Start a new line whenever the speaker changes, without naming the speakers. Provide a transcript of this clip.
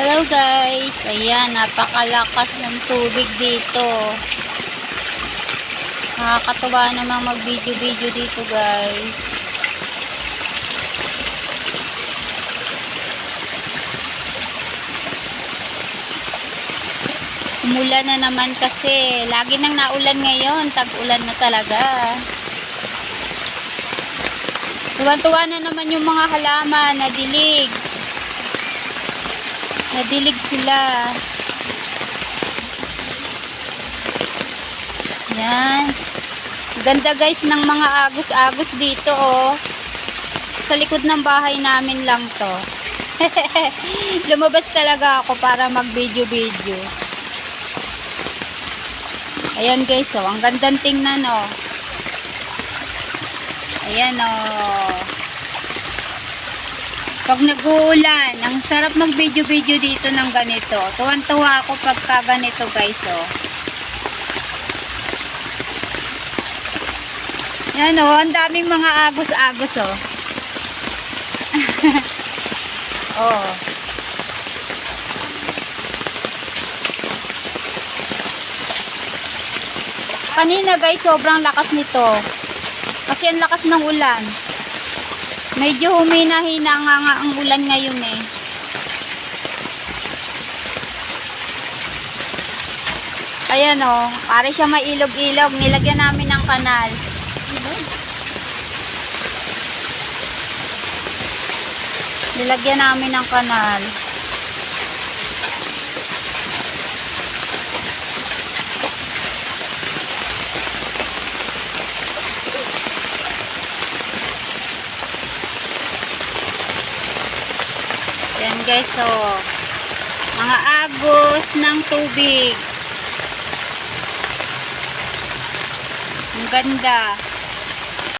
Hello guys, ayan, napakalakas ng tubig dito. Nakakatuwa namang mag-video-video dito guys. Umulan na naman kasi, lagi nang naulan ngayon, tag-ulan na talaga. Tuwan-tuwa na naman yung mga halaman, nadilig. Nadilig sila. Yan. Ganda guys ng mga agos-agos dito oh. Sa likod ng bahay namin lang to. Lumabas talaga ako para mag-video-video. Ayan guys oh, ang gandang tingnan oh. Ayan oh. Pag nag-uulan, ang sarap mag-video-video dito ng ganito. Tuwan-tuwa ako pagka ganito guys oh. Yan oh, ang daming mga agos-agos oh. Oh. Kanina guys, sobrang lakas nito. Kasi ang lakas ng ulan. Medyo humina-hina nga ang ulan ngayon eh. Ayan oh, para siya mailog-ilog. Nilagyan namin ng kanal. Nilagyan namin ng kanal. Yan guys, so mga agos ng tubig. Ang ganda.